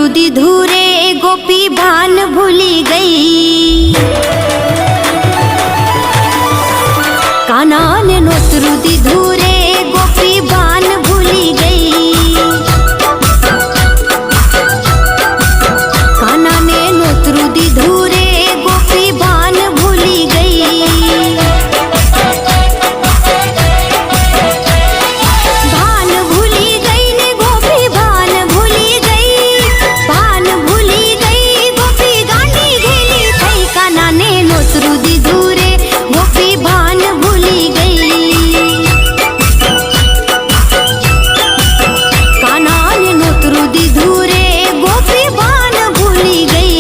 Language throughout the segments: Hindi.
नोतरू दीधू रे गोपी भान भूली गई। कान्हा ने नोतरू दीधू रे गोपी भान भूली गई। कान्हा ने नोतरू दीधू रे गोपी भान भूली गई। भान भूली गई ने गोपी भान भूली गई। भान भूली गई गोपी गांडी घेली थई। कान्हा ने नोतरू दीधू रे गोपी भान भूली गई। कान्हा ने नोतरू दीधू रे गोपी भान भूली गई।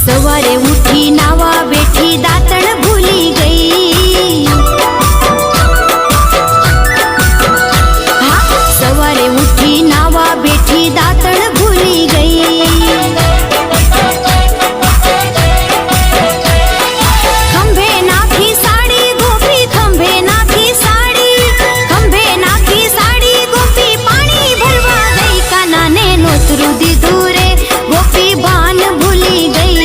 सवारे उठी नावा बैठी दातण भूली गई। हाँ, सवारे उठी नावा बैठी दातण भूली गई। खंभे नाखी साड़ी गोपी खंभे नाखी साड़ी। खंभे नाखी साड़ी गोपी पानी भरवा गई। कान्हा ने नोतरू दीधू रे गोपी भान भूली गई।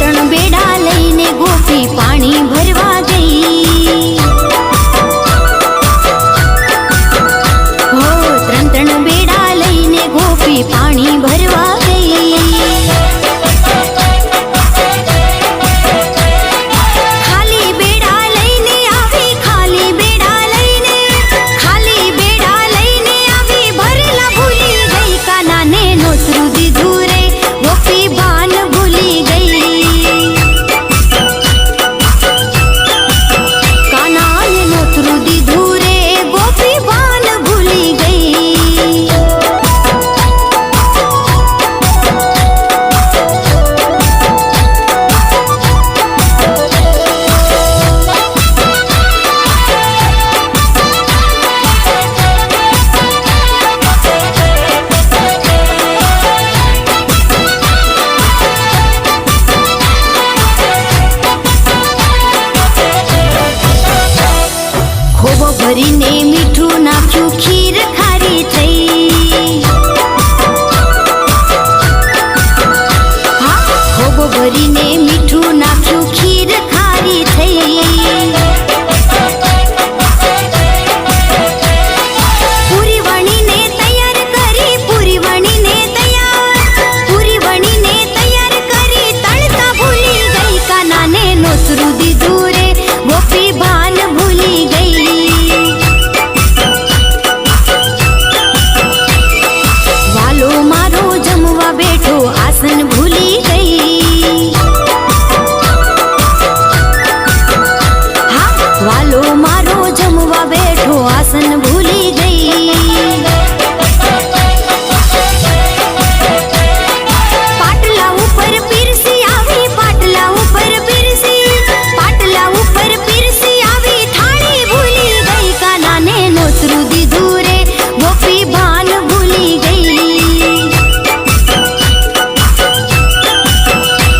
त्रण बेड़ा लईने गोपी पानी भरवा गई। हो त्रण बेड़ा लईने गोपी पानी भरवा गई। खाली बेड़ा लईने आवी खाली बेड़ा लईने। खाली बेड़ा लईने आवी भरेला भूली गई। कान्हा ने नोतरू दीधू रे गोपी भान भूली गई। कान्हा ने नोतरू दीधू रे गोपी भान भूली गई। खोबो भरीने मीठू नाख्यू खीर खारी थई। हाँ, खोबो भरीने मीठू नाख्यू खीर खारी थई। पूरी वणीने तैयार करी पूरी वणीने तैयार। पूरी वणीने तैयार करी तळता भूली गई। कान्हा ने नोतरू दीधू रे गोपी भान भूली गई। वालो मारो जमवा बैठो आसन भूली गई। हाँ, वालो मारो जमवा बैठो आसन भूली गई। पाटला ऊपर पिरसी आवी पाटला ऊपर पिरसी। पाटला ऊपर पिरसी आवी थाली भूली गई। कान्हा ने नोतरू दीधू रे गोपी भान भूली गई।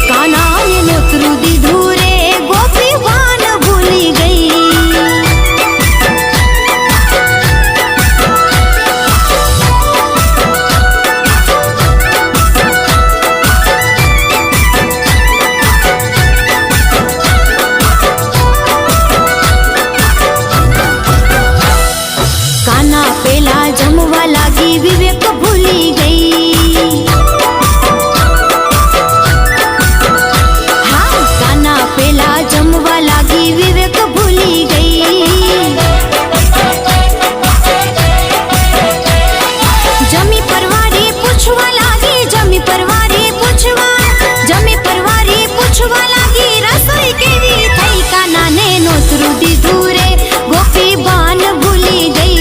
कान्हा ने नोतरू दीधू रे गोपी भान भूली गई। कान्हा पेला जमवा लागी विवेक भूली गई। हाँ, कान्हा पेला जमवा लागी विवेक भूली गई। जमी परवारी पूछवा लागी जमी परवारी पूछवा। जमी परवारी पूछवा लागी रसोई केवी थई। कान्हा ने नोतरू दीधू रे गोपी भान भूली गई।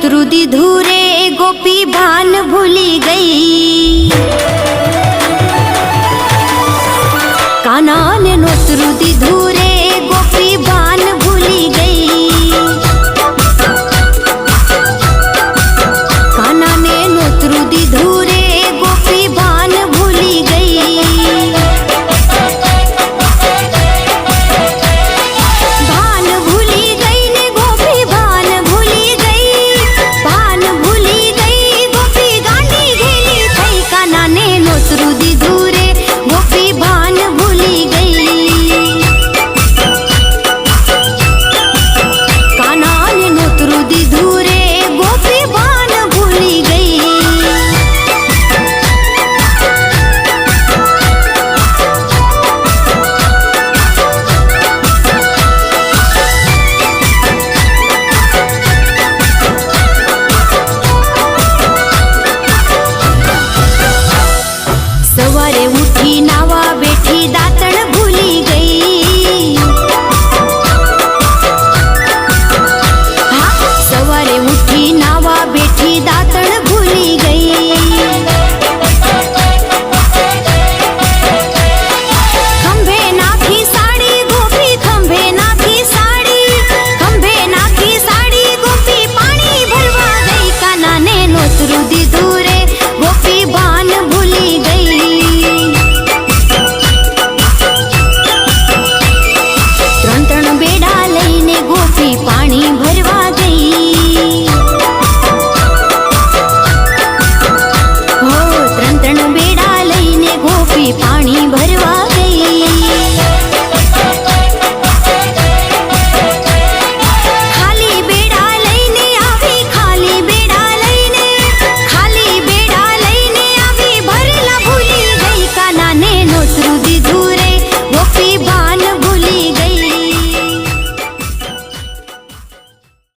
नोतरू दी धूरे गोपी भान भूली गई।